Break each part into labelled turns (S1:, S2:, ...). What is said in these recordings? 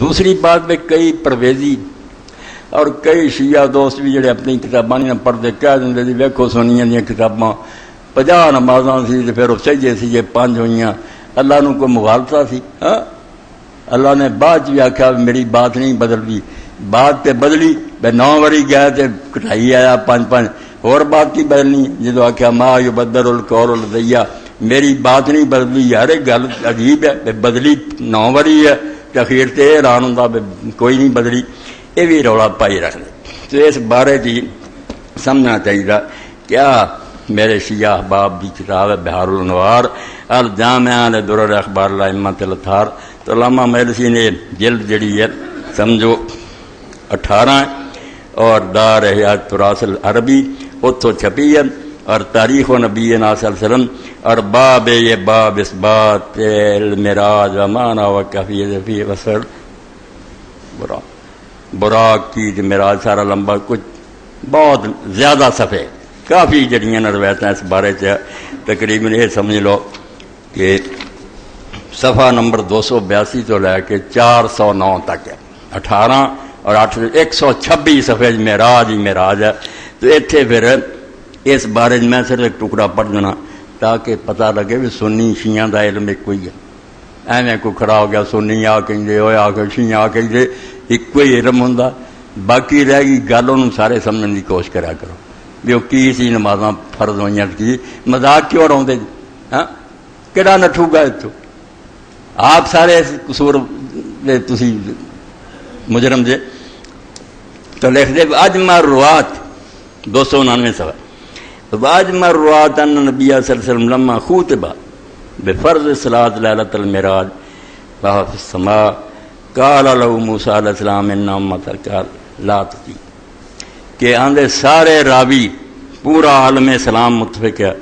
S1: دوسری بات میں کئی پرویزی اور کئی شیعہ دوست بھی جڑے اپنی کتاباں نہیں پڑھتے کہہ دیں جی ویکھو سنیاں دیاں کتاباں 50 نمازاں سی تے پھر سجدے سی 5 ہوئیاں، اللہ نو کوئی مغالطہ سی؟ ہاں اللہ نے بعد بھی آخیا میری بات نہیں بدلتی، بات تے بدلی 9 واری گیا تے کٹائی آیا 5 اور بات کی بدلنی جدو آخیا ما یبدل القول لدی میری بات نہیں بدلی، یار گل عجیب ہے بدلی 9 واری ہے تے اخیر تے حیران ہوندا کوئی نہیں بدلی، یہ بھی رولا پائی رکھ دے۔ تو اس بارے کی سمجھنا چاہیے کیا میرے شیعہ احباب کی کتاب ہے بہار الانوار الجامعہ لدرر اخبار الائمۃ الاطہار، تو علامہ مجلسی نے جلد جڑی ہے سمجھو 18 اور دار حیات تراث العربی اتو چھپی ہے، اور تاریخ و نبی صلی اللہ علیہ وسلم، اور باب یہ باب اثبات المعراج و معنی و کیفیت فی وصل براق کی معراج سارا لمبا کچھ بہت زیادہ صفحے کافی جڑیاں روایتیں اس بارے سے تقریباً یہ سمجھ لو کہ صفحہ نمبر 282 تو لے کے 409 تک ہے، 18 اور 8 126 صفحے معراج ہی معراج ہے۔ تو اتنے پھر اس بارے میں صرف ایک ٹکڑا پڑھ دینا تاکہ پتہ لگے بھی سنی شیعہ دا علم ایک ہی ہے، ایویں کوئی کھڑا ہو گیا سنی آ کہ آ کے شیعہ آ کہ ایک ہی علم ہوں، باقی رہ گئی گل انہوں سارے سمجھنے کی کوشش کرا کرو بھی وہ کی سی نمازاں فرض ہوئی کی مذاق کیوں اڑاؤں جی؟ ہاں کہڑا نٹھو گا اتوں؟ آپ سارے قصور تسی مجرم جے تو لکھ دے اجمع الروات 299 صفحہ واجمع الروات ان نبی صلی اللہ علیہ وسلم لما خطب بفرض صلاۃ لیلۃ المعراج وهو في السماء قال له موسیٰ علیہ السلام ان امتک لا تطیع، کہ آندے سارے راوی پورا عالم اسلام متفق ہے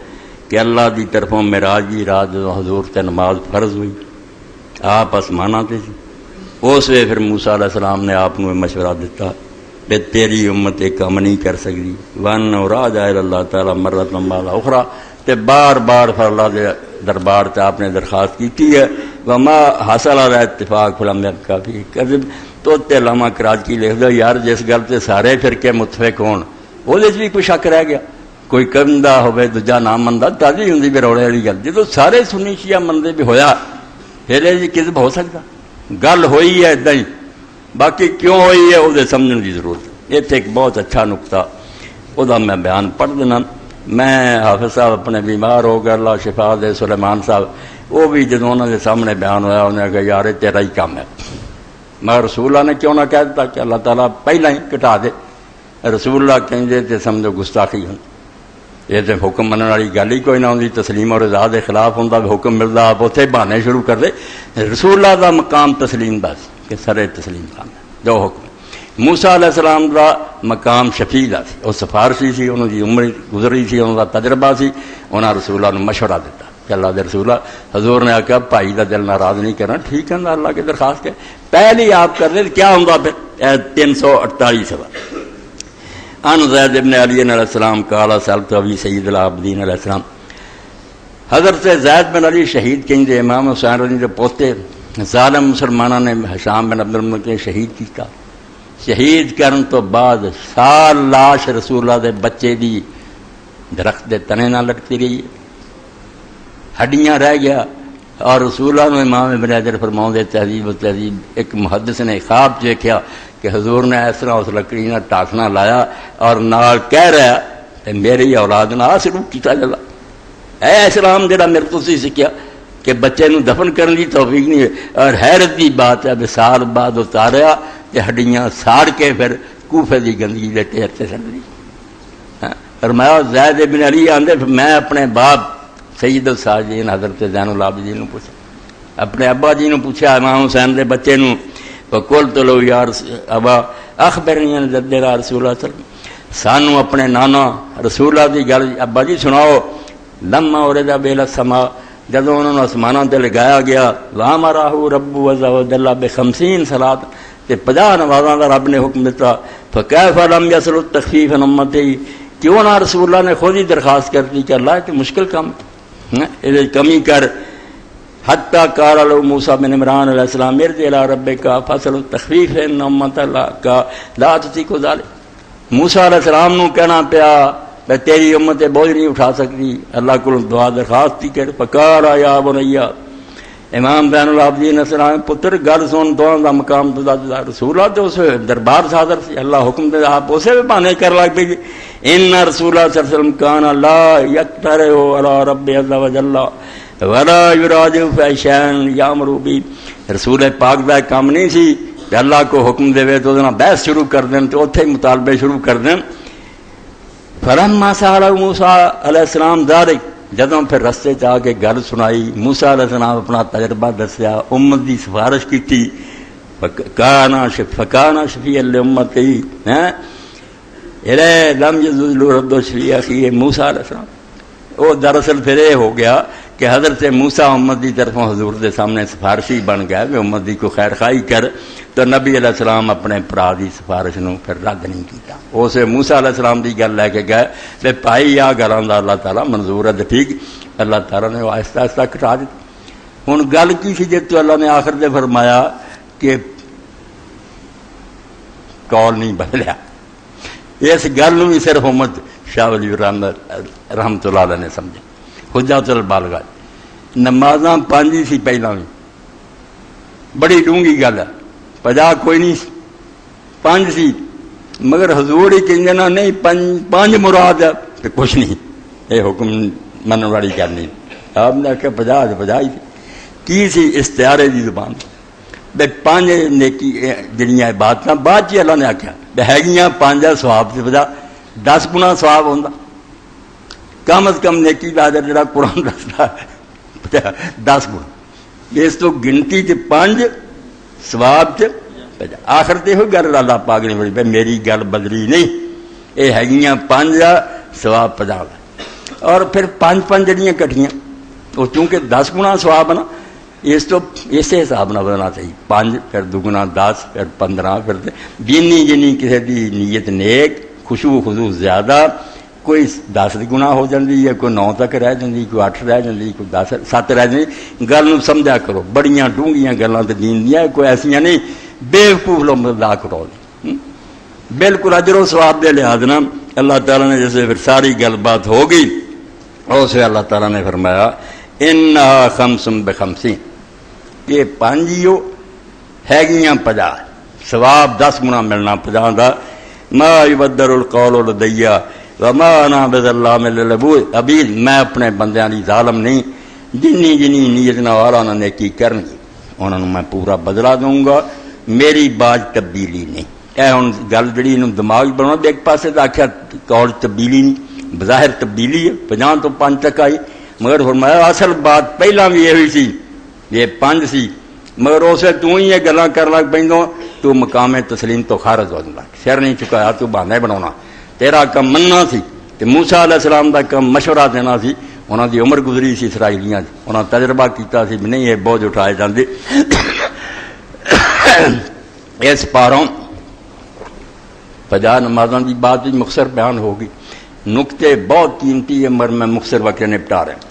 S1: کہ اللہ دی طرفوں معراج کی رات جو حضور تے نماز فرض ہوئی آپ آسماناں تے سی، اس وے پھر موسیٰ علیہ السلام نے آپ کو مشورہ دیتا کہ تیری امت ایک کام نہیں کر سکتی وان راجع اللہ تعالیٰ مرۃ بعد اخرى، تے بار بار پھر اللہ دے دربار سے آپ نے درخواست کی ہے وما حاصل علی اتفاق فلم کافی کذب، تو علامہ کراچی لکھ دو یار جس گل سے سارے فرقے متفق ہون وہ بھی کوئی شک رہ گیا، کوئی کمدہ ہوئے دوجا نہ مندا تازی ہوں بھی روڑے والی گل، جدو سارے سنی شیعہ منتے بھی ہویا پھر یہ کذب ہو سکتا؟ گل ہوئی ہے ادھا ہی، باقی کیوں ہوئی ہے وہ سمجھنے کی ضرورت ہے۔ یہ ایک بہت اچھا نقطہ وہ میں بیان پڑھ دینا۔ میں حافظ صاحب اپنے بیمار ہو گئے اللہ شفا دے، سلیمان صاحب وہ بھی جدوں انہوں نے سامنے بیان ہویا انہوں نے کہا یار تیرا ہی کام ہے، میں رسول اللہ نے کیوں نہ کہہ دیتا کہ اللہ تعالیٰ پہلے ہی کٹا دے، رسول اللہ کہیں دے تے سمجھو گستاخی ہوں، یہ تو حکم مننے والی گل ہی کوئی نہ ہوندی، تسلیم اور رضا دے خلاف ہوندا حکم ملدا آپ اتنے بہانے شروع کر دے۔ رسول اللہ دا مقام تسلیم دا سی کہ سر تسلیم کام ہے جو حکم، موسیٰ علیہ السلام دا مقام شفیع دا سی، وہ سفارشی سی، انہوں دی عمر گزری سی، انہوں دا تجربہ سی، انہاں رسول اللہ نے مشورہ دیتا کہ اللہ دے رسول حضور نے آخیا بھائی دا دل ناراض نہیں کرنا، ٹھیک ہے نا اللہ کی درخواست کے پہلی آپ کر دیں کیا ہوں پھر 348 صفحہ ان زید ابن علی علیہ السلام قال سألت ابی سید العابدین علیہ السلام، حضرت زید بن علی شہید کہیں دے امام حسین رضی دے پوتے ظالم مسلمانوں نے حشام بن عبد الملک نے شہید کیتا، شہید کرن تو بعد سال لاش رسول اللہ دے بچے دی درخت دے تنے نہ لٹکتی رہی ہے، ہڈیاں رہ گیا، اور رسول اللہ نے امام ابن حجر فرماؤں دے تہذیب و تہذیب ایک محدث نے خواب دیکھا کہ حضور نے اس طرح اس لکڑی نہ ٹاکنا لایا اور نال کہہ رہا کہ میری اولاد نہ سلوک کیتا جلا، اے اسلام جڑا میرے تو سی سکھیا کہ بچے نو دفن کرنے کی توفیق نہیں ہے، اور حیرت کی بات ہے سال بعد اتاریا کہ ہڈیاں ساڑ کے پھر کوفے دی گندگی دے ٹھیر سے سڑ دی۔ فرمایا زید ابن علی آندے میں اپنے باپ سید الساجدین حضرت زین العابدین نو پوچھا، اپنے ابا جی نو پوچھا امام حسین دے بچے نو، فقلت له یا ابا اخبرنی عن جدنا رسول اللہ صلی اللہ علیہ وسلم، سانو اپنے نانا رسول اللہ دی گل ابا جی سناؤ، لما ورد بیل السماء جدوں انہوں نے آسمانوں تے لگایا گیا، وامرہ رب عز وجل ب50 صلاۃ تے 50 نمازاں دا رب نے حکم دیتا، فکیف لم یصل التخفیف عن امتی، کیوں نہ رسول اللہ نے خود ہی درخواست کر دی کہ اللہ کہ مشکل کام یہ کمی کر حتیٰ قال له موسیٰ بن عمران علیہ السلام ارجع الی ربک فاسألہ التخفیف ان امتک لا تطیق ذلک۔ موسیٰ علیہ السلام نو کہنا پیا میں تیری امت بوجھ نہیں اٹھا سکتی، اللہ کو دعا درخواست تھی کہ فقال یا بنی، امام بین العابدین السلام پتر گل سن دعا دا مقام دا رسول اللہ تو اس دربار سے حاضر سی، اللہ حکم دے آپ اسے بھی بہانے کر لگ پی ان رسول اللہ صلی اللہ علیہ وسلم کان لا یقترع علی رب عز وجل ولا یراجع فی شیء یامر بہ، رسول پاک دا کام نہیں سی کہ اللہ کو حکم دے تو نہ بحث شروع کر دیں تو اوتھے مطالبے شروع کر دیں۔ فلما سأل موسیٰ علیہ السلام ذلک، جدوں پھر رستے چ آ کے گل سنائی، موسیٰ علیہ السلام اپنا تجربہ دسیا، امت دی سفارش کی، فکانا شفیع لامتی الیہ لم یزل رد شفیع اخیہ موسیٰ علیہ السلام۔ وہ دراصل پھر یہ ہو گیا کہ حضرت موسیٰ امت دی طرفوں حضور دے سامنے سفارشی بن گیا کہ امت دی کو خیر خواہی کر، تو نبی علیہ السلام اپنے برا دی سفارش نو پھر رد نہیں کیتا، اسے موسیٰ علیہ السلام دی گل لے کے گئے تے بھائی آ گلاں دا اللہ تعالیٰ منظور ہے ٹھیک، اللہ تعالیٰ نے آہستہ آہستہ کٹا دیتا۔ ہن گل کی سی جے تو اللہ نے آخر دے فرمایا کہ قول نہیں بدلیا، اس گل نو بھی صرف امت شاہ ولی رحمت اللہ علیہ نے سمجھا۔ حجت البالغہ نمازاں 5 سی پہلاں بھی، بڑی ڈونگی گل ہے، 50 کوئی نہیں 5 سی، مگر حضور ہی کہیں نا نہیں 5 مراد ہے تو کچھ نہیں، یہ حکم من والی گل نہیں۔ آپ نے آخیا 50 ہی کی سی استعارے دی زبان بے 5 نیکی جڑیاں عبادتاں بعد چ اللہ نے آخیا بے ہے 5 سواب سے 10 گنا سواب ہوتا، کم از کم نیکی کا اجر جڑا قرآن دستا 10 گنا، اس تو گنتی چ 5 سواب چ آخر تے ہوئی گل اللہ پاک نے بڑی میری گل بدلی نہیں، یہ ہے 5 سواب 50، اور پھر 5 جڑیاں کٹھیاں وہ چونکہ 10 گنا سواب ہے نا، اس تو اسی حساب نہ بدلنا چاہیے، 5 پھر 2 گنا 10 پھر 15 پھر جنی جنی کسی دی نیت نیک خشوع خضوع زیادہ، کوئی 10 گنا ہو جاتی ہے، کوئی 9 تک رہ جاتی، کوئی 8 رہ جاتی، کوئی 10 7 رہ جاتی، گل نو سمجھا کرو، بڑیاں ڈونگیاں گلاں تے دین دیاں کوئی ایسیاں نہیں بیوقوف لوگ مذاق کرو، بالکل اجر و ثواب دے لحاظ نہ اللہ تعالیٰ نے جیسے پھر ساری گل بات ہو گئی، اسے اللہ تعالیٰ نے فرمایا انہا 5 ب50، یہ 5 ہے 50، ثواب 10 گنا ملنا 50 دا، ما یبدل القول لدی وما انا بظلام للعبید، میں اپنے بندیاں دی ظالم نہیں، جنی جنی نیت نال انہاں نے کی کرنی انہاں نوں میں پورا بدلہ دوں گا، میری باز تبدیلی نہیں۔ اے ہن گل جڑی نوں دماغ بنا دے ایک پاسے تے آکھیا قول تبدیلی نہیں، بظاہر تبدیلی ہے، 50 تو 5 تک آئی، مگر فرمایا اصل بات پہلا بھی یہ ہوئی سی، یہ 5 سی، مگر اسے تو ہی یہ گلاں کر لگ پیندوں تو مقام تسلیم تو خارج ہو جاتا، سر نہیں چکایا تو بہانے بناونا، تیرا کم مننا سی تے موسیٰ علیہ السلام دا کم مشورہ دینا سی، انہاں دی عمر گزری سی اسرائیلیاں دی، انہاں تجربہ کیتا سی نہیں یہ بوجھ اٹھائے جاندے۔ اس پاروں 50 نمازاں دی بات بھی مختصر بیان ہوگی، نقطے بہت قیمتی ہے مگر میں مختصر وقت نپٹا رہا ہوں۔